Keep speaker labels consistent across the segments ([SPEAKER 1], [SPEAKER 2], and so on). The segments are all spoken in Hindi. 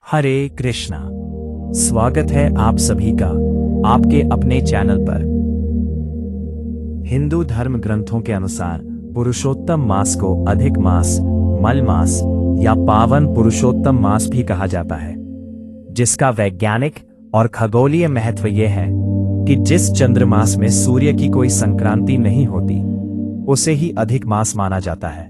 [SPEAKER 1] हरे कृष्णा। स्वागत है आप सभी का आपके अपने चैनल पर। हिंदू धर्म ग्रंथों के अनुसार पुरुषोत्तम मास को अधिक मास, मल मास या पावन पुरुषोत्तम मास भी कहा जाता है, जिसका वैज्ञानिक और खगोलीय महत्व यह है कि जिस चंद्रमास में सूर्य की कोई संक्रांति नहीं होती, उसे ही अधिक मास माना जाता है।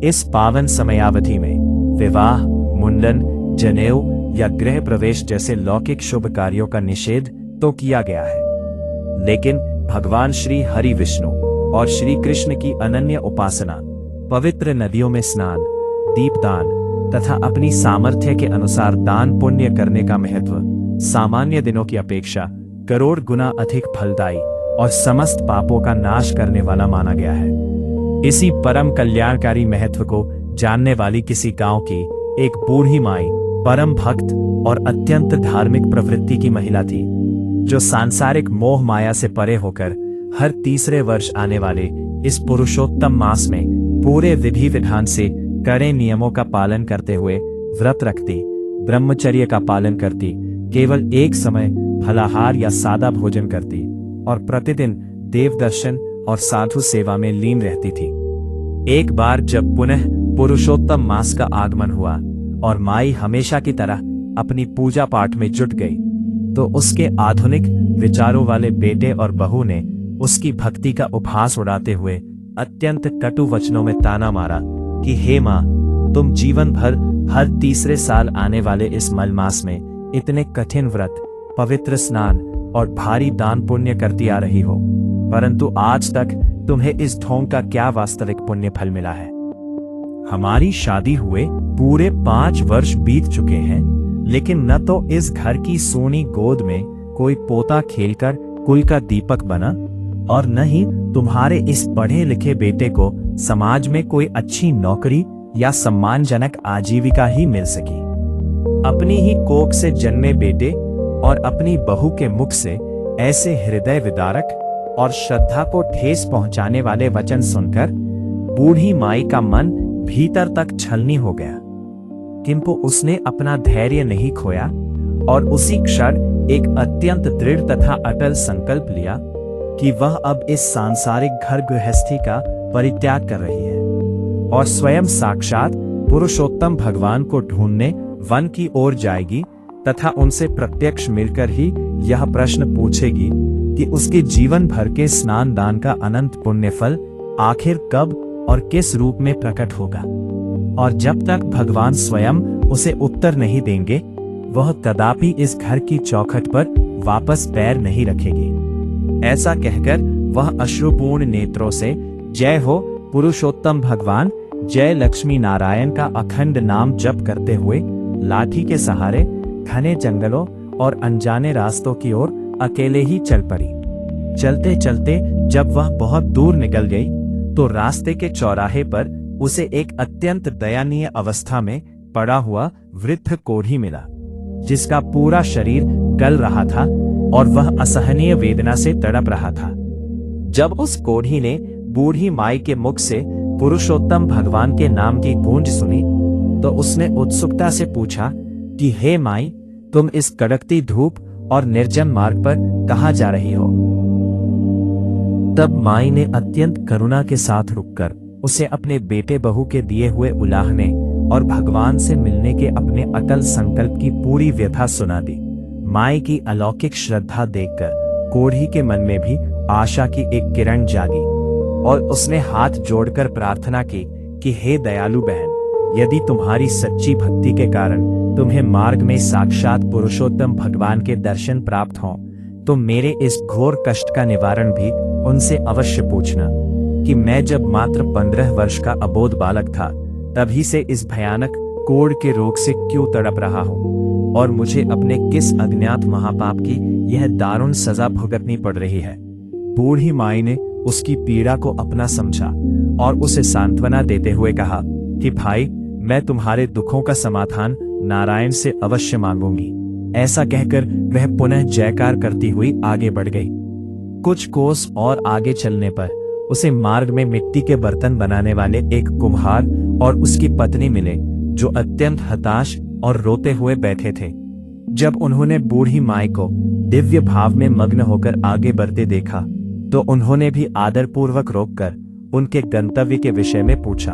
[SPEAKER 1] इस पावन समयावधि में विवाह, मुंडन, जनेऊ या गृह प्रवेश जैसे लौकिक शुभ कार्यों का निषेध तो किया गया है, लेकिन भगवान श्री हरि विष्णु और श्री कृष्ण की अनन्य उपासना, पवित्र नदियों में स्नान, दीपदान तथा अपनी सामर्थ्य के अनुसार दान पुण्य करने का महत्व सामान्य दिनों की अपेक्षा करोड़ गुना अधिक फलदायी और समस्त पापों का नाश करने वाला माना गया है। इसी परम कल्याणकारी महत्व को जानने वाली किसी गांव की एक बूढ़ी माई परम भक्त और अत्यंत धार्मिक प्रवृत्ति की महिला थी, जो सांसारिक मोह माया से परे होकर हर तीसरे वर्ष आने वाले इस पुरुषोत्तम मास में पूरे विधि विधान से कड़े नियमों का पालन करते हुए व्रत रखती, ब्रह्मचर्य का पालन करती, केवल एक समय फलाहार या सादा भोजन करती और प्रतिदिन देव दर्शन और साधु सेवा में लीन रहती थी। एक बार जब पुनः पुरुषोत्तम मास का आगमन हुआ और माई हमेशा की तरह अपनी पूजा पाठ में जुट गई, तो उसके आधुनिक विचारों वाले बेटे और बहू ने उसकी भक्ति का उपहास उड़ाते हुए अत्यंत कटु वचनों में ताना मारा कि हे माँ, तुम जीवन भर हर तीसरे साल आने वाले इस मल मास में इतने कठिन व्रत, पवित्र स्नान और भारी दान पुण्य करती आ रही हो, परंतु आज तक तुम्हें इस ढोंग का क्या वास्तविक पुण्य फल मिला है? हमारी शादी हुए पूरे 5 वर्ष बीत चुके हैं, लेकिन न तो इस घर की सोनी गोद में कोई पोता खेलकर कुल का दीपक बना और न ही तुम्हारे इस पढ़े लिखे बेटे को समाज में कोई अच्छी नौकरी या सम्मानजनक आजीविका ही मिल सकी। अपनी ही कोख से जन्मे बेटे और अपनी बहू के मुख से ऐसे हृदय विदारक और श्रद्धा को ठेस पहुंचाने वाले वचन सुनकर बूढ़ी माई का मन भीतर तक छलनी हो गया, किंतु उसने अपना धैर्य नहीं खोया और उसी क्षण एक अत्यंत दृढ़ तथा अटल संकल्प लिया कि वह अब इस सांसारिक घर गृहस्थी का परित्याग कर रही है और स्वयं साक्षात पुरुषोत्तम भगवान को ढूंढने वन की ओर जाएगी तथा उनसे प्रत्यक्ष मिलकर ही यह प्रश्न पूछेगी कि उसके जीवन भर के स्नान दान का अनंत पुण्य फल आखिर कब और किस रूप में प्रकट होगा। और जब तक भगवान स्वयं उसे उत्तर नहीं देंगे, वह कदापि इस घर की चौखट पर वापस पैर नहीं रखेगी। ऐसा कहकर वह अश्रुपूर्ण नेत्रों से जय हो पुरुषोत्तम भगवान, जय लक्ष्मी नारायण का अखंड नाम जप करते हुए लाठी के सहारे घने जंगलों और अनजाने रास्तों की ओर अकेले ही चल पड़ी। चलते चलते जब वह बहुत दूर निकल गई, तो रास्ते के चौराहे पर उसे एक अत्यंत दयनीय अवस्था में पड़ा हुआ वृद्ध कोढ़ी मिला, जिसका पूरा शरीर गल रहा था और वह असहनीय वेदना से तड़प रहा था। जब उस कोढ़ी ने बूढ़ी माई के मुख से पुरुषोत्तम भगवान के नाम की गूंज सुनी, तो उसने उत्सुकता से पूछा कि हे माई, तुम इस कड़कती धूप और निर्जन मार्ग पर कहाँ जा रही हो? तब माई ने अत्यंत करुणा के साथ रुककर उसे अपने बेटे बहू के दिए हुए उलाहने और भगवान से मिलने के अपने अटल संकल्प की पूरी व्यथा सुना दी। माई की अलौकिक श्रद्धा देखकर कोढ़ी के मन में भी आशा की एक किरण जागी और उसने हाथ जोड़कर प्रार्थना की कि हे दयालु बहन, यदि तुम्हारी सच्ची भक्ति के कारण तुम्हें मार्ग में साक्षात पुरुषोत्तम भगवान के दर्शन प्राप्त हों, तो मेरे इस घोर कष्ट का निवारण भी उनसे अवश्य पूछना कि मैं जब मात्र 15 वर्ष का अबोध बालक था, तभी से इस भयानक कोढ़ के रोग से क्यों तड़प रहा हूँ और मुझे अपने किस अज्ञात महापाप की यह दारुण सजा भुगतनी पड़ रही है। बूढ़ी माई ने उसकी पीड़ा को अपना समझा और उसे सांत्वना देते हुए कहा कि भाई, मैं तुम्हारे दुखों का समाधान नारायण से अवश्य मांगूंगी। ऐसा कहकर वह पुनः जयकार करती हुई आगे बढ़ गई। कुछ कोस और आगे चलने पर उसे मार्ग में मिट्टी के बर्तन बनाने वाले एक कुम्हार और उसकी पत्नी मिले, जो अत्यंत हताश और रोते हुए बैठे थे। जब उन्होंने बूढ़ी माई को दिव्य भाव में मग्न होकर आगे बढ़ते देखा तो उन्होंने भी आदरपूर्वक रोककर उनके गंतव्य के विषय में पूछा।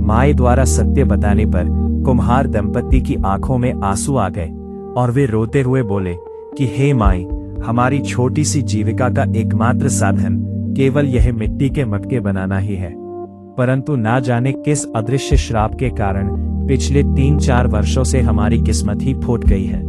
[SPEAKER 1] माई द्वारा सत्य बताने पर कुम्हार दंपति की आंखों में आंसू आ गए और वे रोते हुए बोले कि हे माई, हमारी छोटी सी जीविका का एकमात्र साधन केवल यह मिट्टी के मटके बनाना ही है, परंतु ना जाने किस अदृश्य श्राप के कारण पिछले 3-4 वर्षों से हमारी किस्मत ही फूट गई है।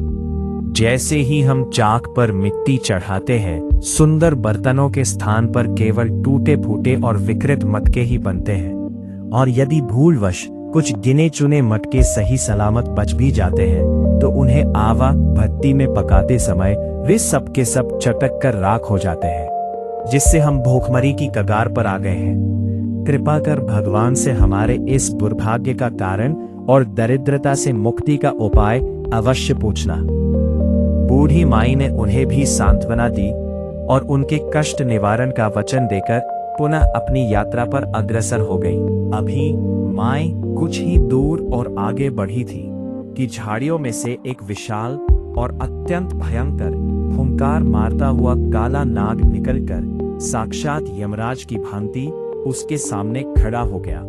[SPEAKER 1] जैसे ही हम चाक पर मिट्टी चढ़ाते हैं, सुंदर बर्तनों के स्थान पर केवल टूटे फूटे और विकृत मटके ही बनते हैं, और यदि भूलवश कुछ गिने चुने मटके सही सलामत बच भी जाते हैं तो उन्हें आवा भट्टी में पकाते समय वे सब के सब चटक कर राख हो जाते हैं, जिससे हम भूखमरी की कगार पर आ गए हैं। कृपा कर भगवान से हमारे इस दुर्भाग्य का कारण और दरिद्रता से मुक्ति का उपाय अवश्य पूछना। बूढ़ी माई ने उन्हें भी सांत्वना दी और उनके कष्ट निवारण का वचन देकर पुनः अपनी यात्रा पर अग्रसर हो गई। अभी माई कुछ ही दूर और आगे बढ़ी थी कि झाड़ियों में से एक विशाल और अत्यंत भयंकर फुंकार मारता हुआ काला नाग निकलकर साक्षात यमराज की भांति उसके सामने खड़ा हो गया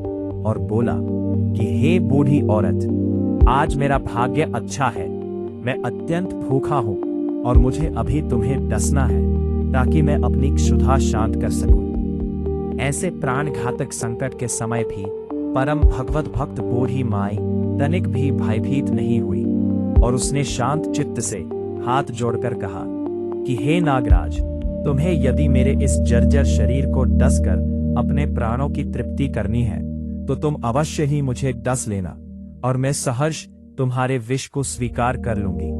[SPEAKER 1] और बोला कि हे बूढ़ी औरत, आज मेरा भाग्य अच्छा है। मैं अत्यंत भूखा हूं और मुझे अभी तुम्हें डसना है ताकि मैं अपनी क्षुधा शांत कर सकूं। ऐसे प्राणघातक संकट के समय भी परम भगवत भक्त बूढ़ी माई तनिक भी भयभीत नहीं हुई और उसने शांत चित्त से हाथ जोड़कर कहा कि हे नागराज, तुम्हें यदि मेरे इस जर्जर शरीर को डसकर अपने प्राणों की तृप्ति करनी है तो तुम अवश्य ही मुझे डस लेना और मैं सहर्ष तुम्हारे विष को स्वीकार कर लूंगी।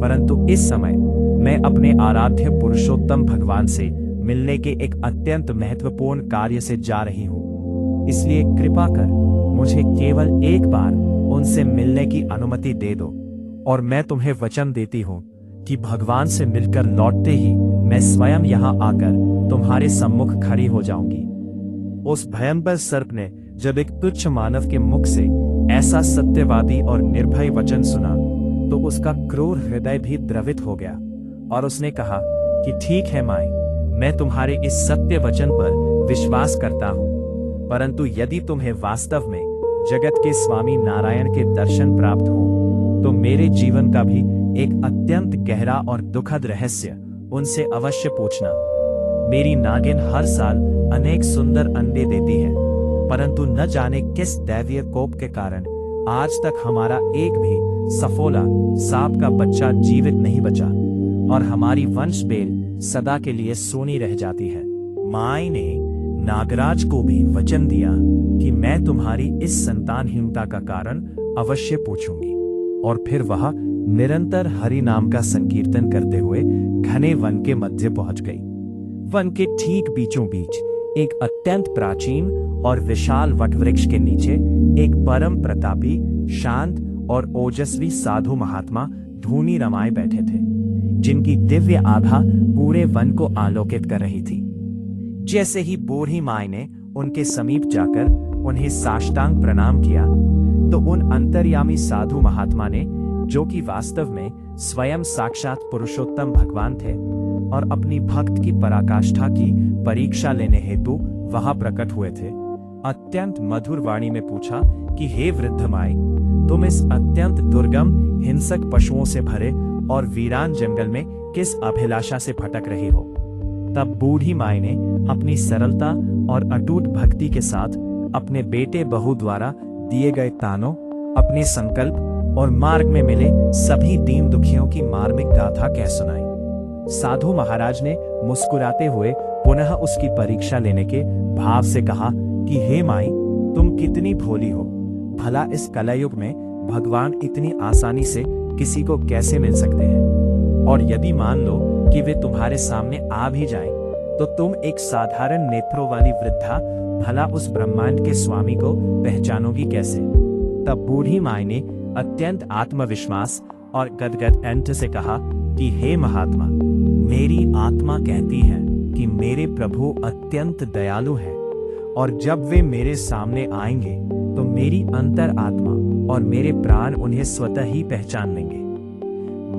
[SPEAKER 1] परंतु इस समय मैं अपने आराध्य पुरुषोत्तम भगवान से मिलने के एक अत्यंत महत्वपूर्ण कार्य से जा रही हूं, इसलिए कृपा कर मुझे केवल एक बार उनसे मिलने की अनुमति दे दो और मैं तुम्हें वचन देती हूं कि भगवान से मिलकर लौटते ही मैं स्वयं यहां आकर तुम्हारे सम्मुख खड़ी हो जाऊंगी। उस भयंकर सर्प ने जब एक तुच्छ मानव के मुख से ऐसा सत्यवादी और निर्भय वचन सुना तो उसका क्रूर हृदय भी द्रवित हो गया और उसने कहा कि ठीक है माई, मैं तुम्हारे इस सत्य वचन पर विश्वास करता हूं, परंतु यदि तुम्हें वास्तव में जगत के स्वामी नारायण के दर्शन प्राप्त हो तो मेरे जीवन का भी एक अत्यंत गहरा और दुखद रहस्य उनसे अवश्य पूछना। मेरी नागिन हर साल अनेक सुंदर अंडे देती है, परंतु न जाने किस दैवीय कोप के कारण आज तक हमारा एक भी सफोला सांप का बच्चा जीवित नहीं बचा और हमारी वंश बेल सदा के लिए सोनी रह जाती है। माई ने नागराज को भी वचन दिया कि मैं तुम्हारी इस संतानहीनता का कारण अवश्य पूछूंगी, और फिर वह निरंतर हरि नाम का संकीर्तन करते हुए घने वन के मध्य पहुंच गई। वन के ठीक बीचों बीच एक अत्यंत प्राचीन और विशाल वटवृक्ष के नीचे एक परम प्रतापी, शांत और ओजस्वी साधु महात्मा धूनी रमाए बैठे थे, जिनकी दिव्य आभा पूरे वन को आलोकित कर रही थी। जैसे ही बूढ़ी माई ने उनके समीप जाकर उन्हें साष्टांग प्रणाम किया तो उन अंतर्यामी साधु महात्मा ने, जो कि वास्तव में स्वयं साक्षात पुरुषोत्तम भगवान थे और अपनी भक्त की पराकाष्ठा की परीक्षा लेने हेतु वहां प्रकट हुए थे, अत्यंत मधुर वाणी में पूछा कि हे वृद्ध माई, तुम इस अत्यंत दुर्गम, हिंसक पशुओं से भरे और वीरान जंगल में किस अभिलाषा से भटक रही हो? तब बूढ़ी माई ने अपनी सरलता और अटूट भक्ति के साथ अपने बेटे बहू द्वारा दिए गए तानों, अपने संकल्प और मार्ग में मिले सभी दीन दुखियों की मार्मिक गाथा कह सुनाई। साधु महाराज ने मुस्कुराते हुए पुनः उसकी परीक्षा लेने के भाव से कहा कि हे माई, तुम कितनी भोली हो। भला इस कलयुग में भगवान इतनी आसानी से किसी को कैसे मिल सकते हैं? और यदि मान लो कि वे तुम्हारे सामने आ भी जाएं, तो तुम एक साधारण नेत्रों वाली वृद्धा भला उस ब्रह्मांड के स्वामी को पहचानोगी कैसे? तब बूढ़ी माई ने अत्यंत आत्मविश्वास और गदगद कंठ से कहा कि हे महात्मा, मेरी आत्मा कहती है कि मेरे प्रभु अत्यंत दयालु हैं और जब वे मेरे सामने आएंगे तो मेरी अंतर आत्मा और मेरे प्राण उन्हें स्वतः ही पहचान लेंगे।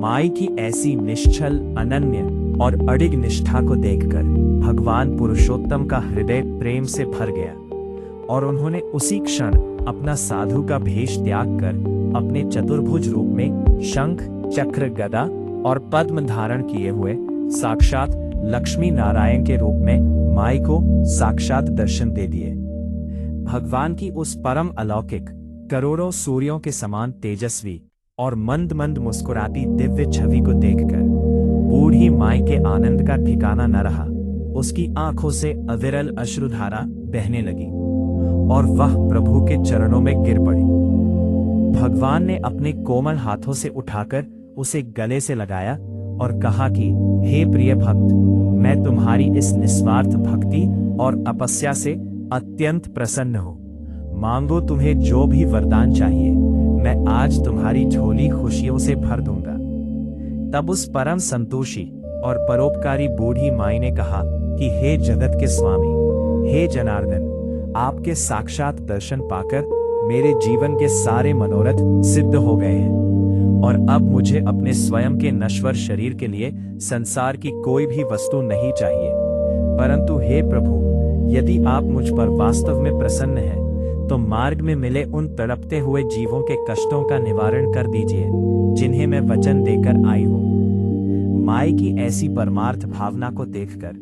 [SPEAKER 1] माई की ऐसी निश्चल, अनन्य और अडिग निष्ठा को देखकर भगवान पुरुषोत्तम का हृदय प्रेम से भर गया और उन्होंने उसी क्षण अपना साधु का भेष त्याग कर अपने चतुर्भुज रूप में शंख, चक्र, गदा और पद्म धारण किए हुए साक्षात लक्ष्मी नारायण के रूप में माई को साक्षात दर्शन दे दिए। भगवान की उस परम अलौकिक, करोड़ों सूर्यों के समान तेजस्वी और मंद मंद मुस्कुराती दिव्य छवि को देखकर बूढ़ी माई के आनंद का ठिकाना न रहा। उसकी आंखों से अविरल अश्रुधारा बहने लगी और वह प्रभु के चरणों में गिर पड़ी। भगवान ने अपने कोमल हाथों से उठाकर उसे गले से लगाया और कहा कि हे प्रिय भक्त, मैं तुम्हारी इस निस्वार्थ भक्ति और तपस्या से अत्यंत प्रसन्न हूँ। मांगो, तुम्हें जो भी वरदान चाहिए मैं आज तुम्हारी झोली खुशियों से भर दूंगा। तब उस परम संतोषी और परोपकारी बूढ़ी माई ने कहा कि हे जगत के स्वामी, हे जनार्दन, आपके साक्षात दर्शन पाकर मेरे जीवन के सारे मनोरथ सिद्ध हो गए हैं और अब मुझे अपने स्वयं के नश्वर शरीर के लिए संसार की कोई भी वस्तु नहीं चाहिए। परंतु हे प्रभु, यदि आप मुझ पर वास्तव में प्रसन्न हैं तो मार्ग में मिले उन तड़पते हुए जीवों के कष्टों का निवारण कर दीजिए जिन्हें मैं वचन देकर आई हूँ। माई की ऐसी परमार्थ भावना को देखकर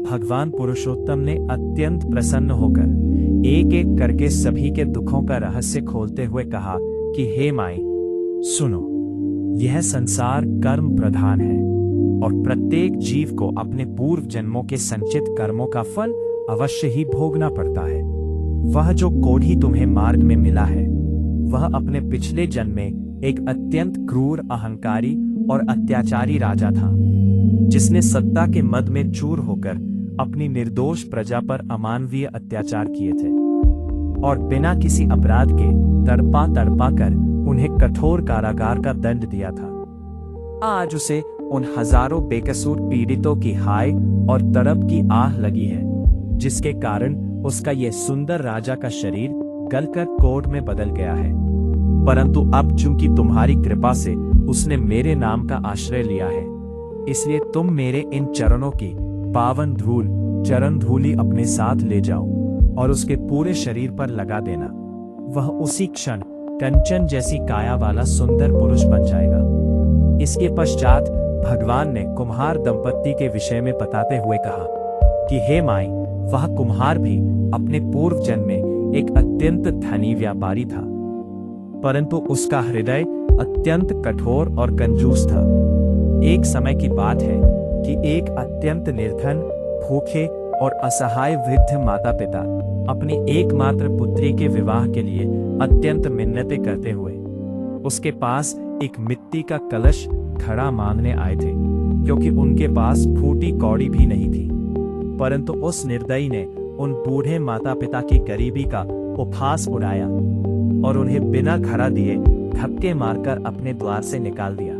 [SPEAKER 1] भगवान पुरुषोत्तम ने अत्यंत प्रसन्न होकर एक एक करके सभी के दुखों का रहस्य खोलते हुए कहा कि हे माई, सुनो, यह संसार कर्म प्रधान है और प्रत्येक जीव को अपने पूर्व जन्मों के संचित कर्मों का फल अवश्य ही भोगना पड़ता है। वह जो कोढ़ी तुम्हें मार्ग में मिला है वह अपने पिछले जन्म में एक अत्यंत क्रूर, अहंकारी और अत्याचारी राजा था जिसने सत्ता के मद में चूर होकर अपनी निर्दोष प्रजा पर अमानवीय अत्याचार किए थे और बिना किसी अपराध के तड़पा तड़पा कर उन्हें कठोर कारागार का दंड दिया था। आज उसे उन हजारों बेकसूर पीड़ितों की हाय और तड़प की आह लगी है, जिसके कारण उसका यह सुंदर राजा का शरीर गलकर कोढ़ में बदल गया है। परंतु अब चूंकि तुम्हारी कृपा से उसने मेरे नाम का आश्रय लिया है, इसलिए तुम मेरे इन चरणों की पावन धूल, चरण धूली अपने साथ ले जाओ और उसके पूरे शरीर पर लगा देना। वह उसी क्षण कंचन जैसी काया वाला सुंदर पुरुष बन जाएगा। इसके पश्चात भगवान ने कुम्हार दंपत्ति के विषय में बताते हुए कहा कि हे माई, वह कुम्हार भी अपने पूर्व जन्म में एक अत्यंत धनी व्यापारी था, परंतु उसका हृदय अत्यंत कठोर और कंजूस था। एक समय की बात है कि एक अत्यंत निर्धन, भूखे और असहाय वृद्ध माता पिता अपनी एकमात्र पुत्री के विवाह के लिए अत्यंत मिन्नतें करते हुए उसके पास एक मिट्टी का कलश घड़ा मांगने आए थे, क्योंकि उनके पास फूटी कौड़ी भी नहीं थी। परंतु उस निर्दयी ने उन बूढ़े माता पिता की गरीबी का उपहास उड़ाया और उन्हें बिना घड़ा दिए धक्के मारकर अपने द्वार से निकाल दिया।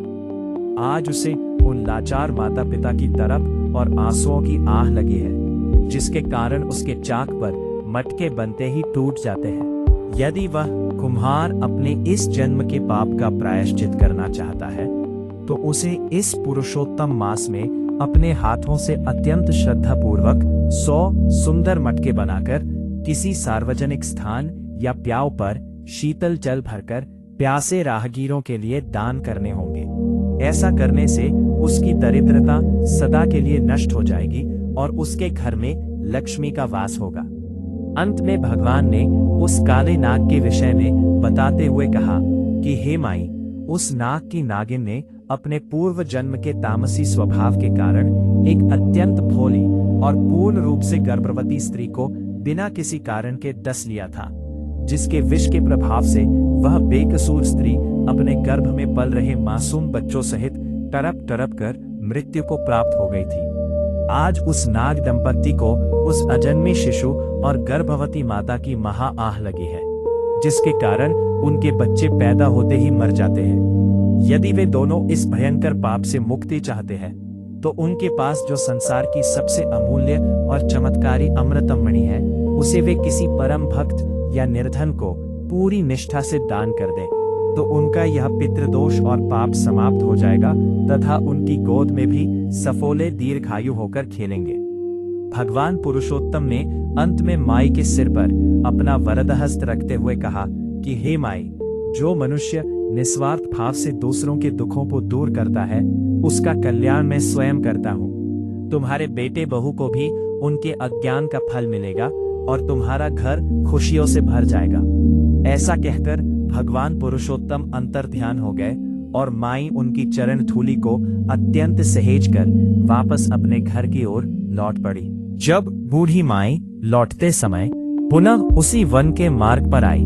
[SPEAKER 1] आज उसे उन लाचार माता पिता की तरफ और आंसुओं की आह लगी है, जिसके कारण उसके चाक पर मटके बनते ही टूट जाते हैं। यदि वह कुम्हार अपने इस जन्म के पाप का प्रायश्चित करना चाहता है तो उसे इस पुरुषोत्तम मास में अपने हाथों से अत्यंत श्रद्धापूर्वक 100 सुंदर मटके बनाकर किसी सार्वजनिक स्थान या प्याऊ पर शीतल जल भरकर प्यासे राहगीरों के लिए दान करने होंगे। ऐसा करने से उसकी दरिद्रता सदा के लिए नष्ट हो जाएगी और उसके घर में लक्ष्मी का वास होगा। अंत में भगवान ने उस काले नाग के विषय में बताते हुए कहा कि हे माई, उस नाग की नागिन ने अपने पूर्व जन्म के तामसी स्वभाव के कारण एक अत्यंत भोली और पूर्ण रूप से गर्भवती स्त्री को बिना किसी कारण के डस लिया था, जिसके विष के प्रभाव से वह बेकसूर स्त्री अपने गर्भ में पल रहे मासूम बच्चों सहित तड़प तड़प कर मृत्यु को प्राप्त हो गई थी। आज उस नाग दंपत्ति को उस अजन्मी शिशु और गर्भवती माता की महा आह लगी है, जिसके कारण उनके बच्चे पैदा होते ही मर जाते हैं। यदि वे दोनों इस भयंकर पाप से मुक्ति चाहते हैं तो उनके पास जो संसार की सबसे अमूल्य और चमत्कारी अमृतमणि है, उसे वे किसी परम भक्त या निर्धन को पूरी निष्ठा से दान कर दें तो उनका यह पितृदोष और पाप समाप्त हो जाएगा तथा उनकी गोद में भी सफोले दीर्घायु होकर खेलेंगे। भगवान पुरुषोत्तम ने अंत में माई के सिर पर अपना वरदहस्त रखते हुए कहा कि हे माई, जो मनुष्य निस्वार्थ भाव से दूसरों के दुखों को दूर करता है उसका कल्याण मैं स्वयं करता हूँ। तुम्हारे बेटे बहू को भी उनके अज्ञान का फल मिलेगा और तुम्हारा घर खुशियों से भर जाएगा। ऐसा कहकर भगवान पुरुषोत्तम अंतर्ध्यान हो गए और माई उनकी चरण धूलि को अत्यंत सहेज कर वापस अपने घर की ओर लौट पड़ी। जब बूढ़ी माई लौटते समय पुनः उसी वन के मार्ग पर आई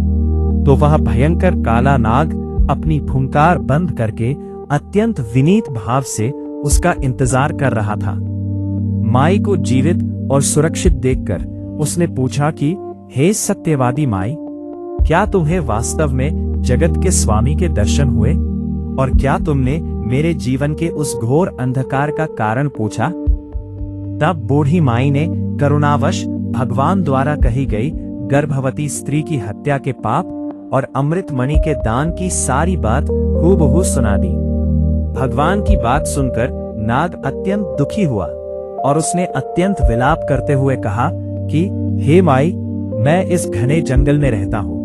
[SPEAKER 1] तो वह भयंकर काला नाग अपनी फुंकार बंद करके अत्यंत विनीत भाव से उसका इंतजार कर रहा था। माई को जीवित और सुरक्षित देखकर उसने पूछा कि हे सत्यवादी माई, क्या तुम्हें वास्तव में जगत के स्वामी के दर्शन हुए और क्या तुमने मेरे जीवन के उस घोर अंधकार का कारण पूछा? तब बूढ़ी माई ने करुणावश भगवान द्वारा कही गई गर्भवती स्त्री की हत्या के पाप और अमृत मणि के दान की सारी बात हूबहू सुना दी। भगवान की बात सुनकर नाग अत्यंत दुखी हुआ और उसने अत्यंत विलाप करते हुए कहा कि हे माई, मैं इस घने जंगल में रहता हूँ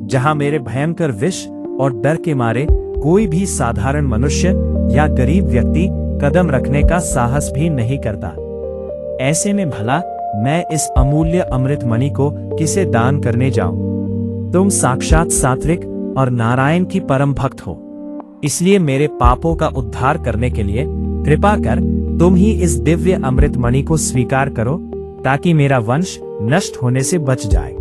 [SPEAKER 1] जहाँ मेरे भयंकर विष और डर के मारे कोई भी साधारण मनुष्य या गरीब व्यक्ति कदम रखने का साहस भी नहीं करता। ऐसे में भला मैं इस अमूल्य अमृत मणि को किसे दान करने जाऊं? तुम साक्षात सात्विक और नारायण की परम भक्त हो, इसलिए मेरे पापों का उद्धार करने के लिए कृपा कर तुम ही इस दिव्य अमृत मणि को स्वीकार करो ताकि मेरा वंश नष्ट होने से बच जाए।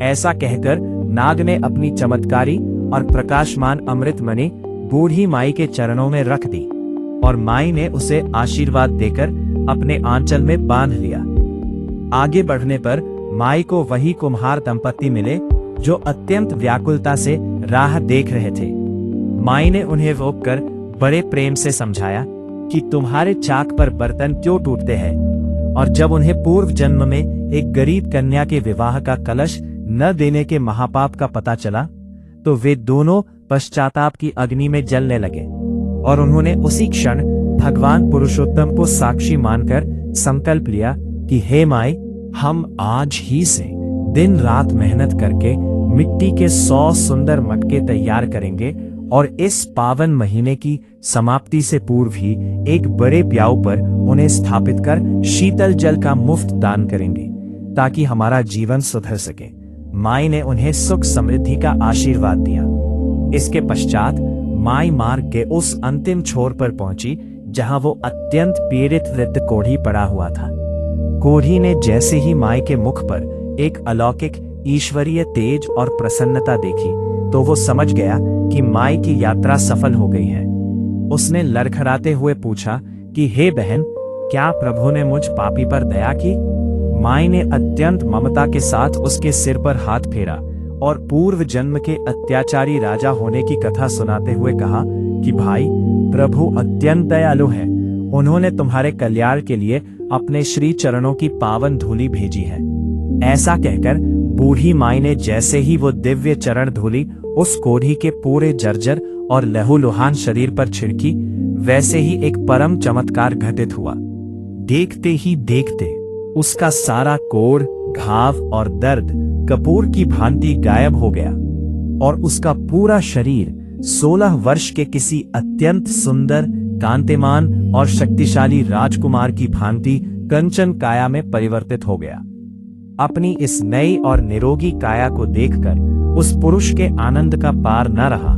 [SPEAKER 1] ऐसा कहकर नाग ने अपनी चमत्कारी और प्रकाशमान अमृत मणि बूढ़ी माई के चरणों में रख दी और माई ने उसे आशीर्वाद देकर अपने आंचल में बांध लिया। आगे बढ़ने पर माई को वही कुम्हार दंपति मिले जो अत्यंत व्याकुलता से राह देख रहे थे। माई ने उन्हें रोककर बड़े प्रेम से समझाया कि तुम्हारे चाक पर बर्तन क्यों टूटते हैं, और जब उन्हें पूर्व जन्म में एक गरीब कन्या के विवाह का कलश न देने के महापाप का पता चला तो वे दोनों पश्चाताप की अग्नि में जलने लगे और उन्होंने उसी क्षण भगवान पुरुषोत्तम को साक्षी मानकर संकल्प लिया कि हे माई, हम आज ही से दिन रात मेहनत करके मिट्टी के 100 सुंदर मटके तैयार करेंगे और इस पावन महीने की समाप्ति से पूर्व ही एक बड़े प्याऊ पर उन्हें स्थापित कर शीतल जल का मुफ्त दान करेंगे ताकि हमारा जीवन सुधर सके। माई ने उन्हें सुख समृद्धि का आशीर्वाद दिया। इसके पश्चात माई मार्ग के उस अंतिम छोर पर पहुंची जहां वो अत्यंत पीड़ित वृद्ध कोढ़ी पड़ा हुआ था। कोढ़ी ने जैसे ही माई के मुख पर एक अलौकिक ईश्वरीय तेज और प्रसन्नता देखी तो वो समझ गया कि माई की यात्रा सफल हो गई है। उसने लड़खड़ाते हुए पूछा कि हे बहन, क्या प्रभु ने मुझ पापी पर दया की? माई ने अत्यंत ममता के साथ उसके सिर पर हाथ फेरा और पूर्व जन्म के अत्याचारी राजा होने की कथा सुनाते हुए कहा कि भाई, प्रभु अत्यंत दयालु हैं। उन्होंने तुम्हारे कल्याण के लिए अपने श्री चरणों की पावन धूलि भेजी है। ऐसा कहकर बूढ़ी माई ने जैसे ही वो दिव्य चरण धूलि उस कोढ़ी के पूरे जर्जर और लहूलुहान शरीर पर छिड़की, वैसे ही एक परम चमत्कार घटित हुआ। देखते ही देखते उसका सारा कोढ़, घाव और दर्द कपूर की भांति गायब हो गया और उसका पूरा शरीर 16 वर्ष के किसी अत्यंत सुंदर, कांतिमान और शक्तिशाली राजकुमार की भांति कंचन काया में परिवर्तित हो गया। अपनी इस नई और निरोगी काया को देखकर उस पुरुष के आनंद का पार न रहा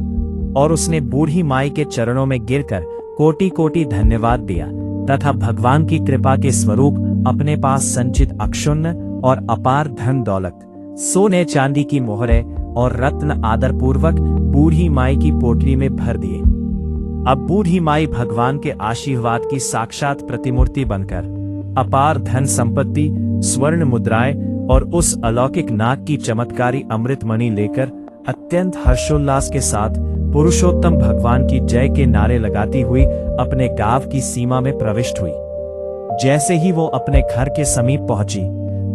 [SPEAKER 1] और उसने बूढ़ी माई के चरणों में गिरकर कोटि कोटि धन्यवाद दिया तथा भगवान की कृपा के स्वरूप अपने पास संचित अक्षुण्ण और अपार धन दौलत, सोने चांदी की मोहरें और रत्न आदर पूर्वक बूढ़ी माई की पोटली में भर दिए। अब बूढ़ी माई भगवान के आशीर्वाद की साक्षात प्रतिमूर्ति बनकर अपार धन संपत्ति, स्वर्ण मुद्राएं और उस अलौकिक नाग की चमत्कारी अमृत मणि लेकर अत्यंत हर्षोल्लास के साथ पुरुषोत्तम भगवान की जय के नारे लगाती हुई अपने गांव की सीमा में प्रविष्ट हुई। जैसे ही वो अपने घर के समीप पहुंची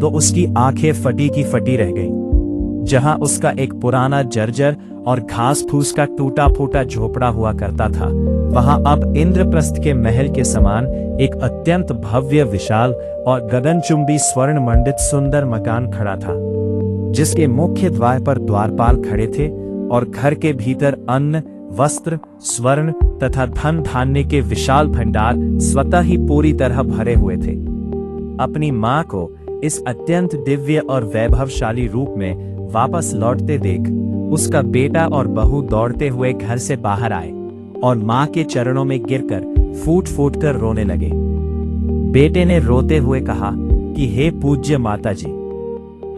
[SPEAKER 1] तो उसकी आंखें फटी की फटी रह गईं। जहां उसका एक पुराना जर्जर और घास फूस का टूटा फूटा झोपड़ा हुआ करता था, वहां अब इंद्रप्रस्थ के महल के समान एक अत्यंत भव्य, विशाल और गगनचुंबी स्वर्ण मंडित सुंदर मकान खड़ा था, जिसके मुख्य द्वार पर द्वारपाल खड़े थे और घर के भीतर अन्न, वस्त्र, स्वर्ण तथा धन धान्य के विशाल भंडार स्वतः ही पूरी तरह भरे हुए थे। अपनी मां को इस अत्यंत दिव्य और वैभवशाली रूप में वापस लौटते देख उसका बेटा और बहू दौड़ते हुए घर से बाहर आए और मां के चरणों में गिरकर फूट फूट कर रोने लगे। बेटे ने रोते हुए कहा कि हे पूज्य माता जी,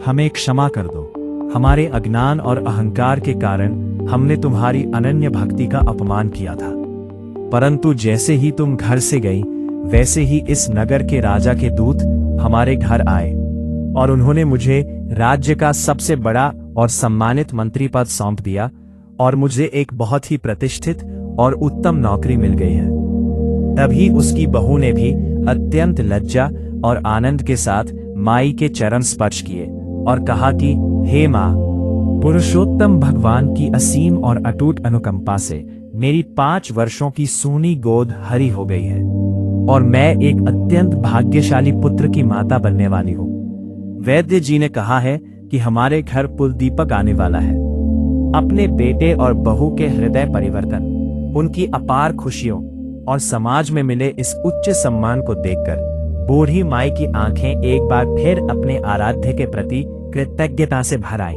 [SPEAKER 1] हमें क्षमा कर दो। हमारे अज्ञान और अहंकार के कारण हमने तुम्हारी अनन्य भक्ति का अपमान किया था। परंतु जैसे ही तुम घर से गई, वैसे ही इस नगर के राजा के दूत हमारे घर आए और उन्होंने मुझे राज्य का सबसे बड़ा और सम्मानित मंत्री पद सौंप दिया और मुझे एक बहुत ही प्रतिष्ठित और उत्तम नौकरी मिल गई है। तभी उसकी बहू ने भी अत्यंत लज्जा और आनंद के साथ माई के चरण स्पर्श किए और कहा कि हे मां, पुरुषोत्तम भगवान की असीम और अटूट अनुकंपा से मेरी 5 वर्षों की सूनी गोद हरी हो गई है और मैं एक अत्यंत भाग्यशाली पुत्र की माता बनने वाली हूँ। वैद्य जी ने कहा है कि हमारे घर कुलदीपक आने वाला है। अपने बेटे और बहू के हृदय परिवर्तन, उनकी अपार खुशियों और समाज में मिले इस उच्च सम्मान को देखकर बूढ़ी माई की आंखें एक बार फिर अपने आराध्य के प्रति कृतज्ञता से भर आई।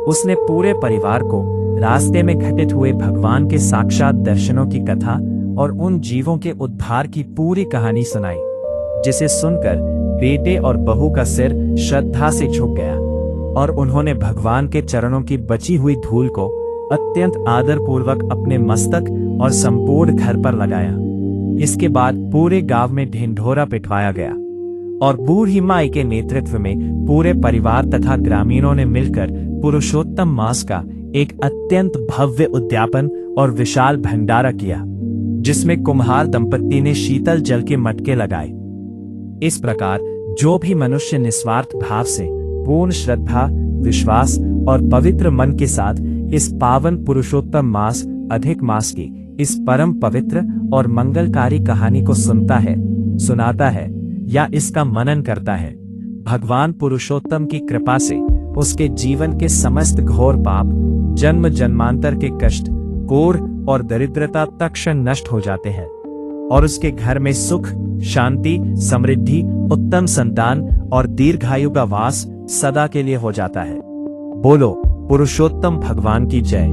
[SPEAKER 1] उसने पूरे परिवार को रास्ते में घटित हुए भगवान के साक्षात दर्शनों की कथा और उन जीवों के उद्धार की पूरी कहानी सुनाई, जिसे सुनकर बेटे और बहू का सिर श्रद्धा से झुक गया और उन्होंने भगवान के चरणों की बची हुई धूल को अत्यंत आदर पूर्वक अपने मस्तक और संपूर्ण घर पर लगाया। इसके बाद पूरे गांव में ढिंढोरा पिटवाया गया और बूढ़ी माई के नेतृत्व में पूरे परिवार तथा ग्रामीणों ने मिलकर पुरुषोत्तम मास का एक अत्यंत भव्य उद्यापन और विशाल भंडारा किया, जिसमें कुम्हार दंपत्ति ने शीतल जल के मटके लगाए। इस प्रकार जो भी मनुष्य निस्वार्थ भाव से पूर्ण श्रद्धा, विश्वास और पवित्र मन के साथ इस पावन पुरुषोत्तम मास अधिक मास की इस परम पवित्र और मंगलकारी कहानी को सुनता है, सुनाता है या इसका मनन करता है, भगवान पुरुषोत्तम की कृपा से उसके जीवन के समस्त घोर पाप, जन्म जन्मांतर के कष्ट, कोढ़ और दरिद्रता तत्क्षण नष्ट हो जाते हैं और उसके घर में सुख, शांति, समृद्धि, उत्तम संतान और दीर्घायु का वास सदा के लिए हो जाता है। बोलो पुरुषोत्तम भगवान की जय।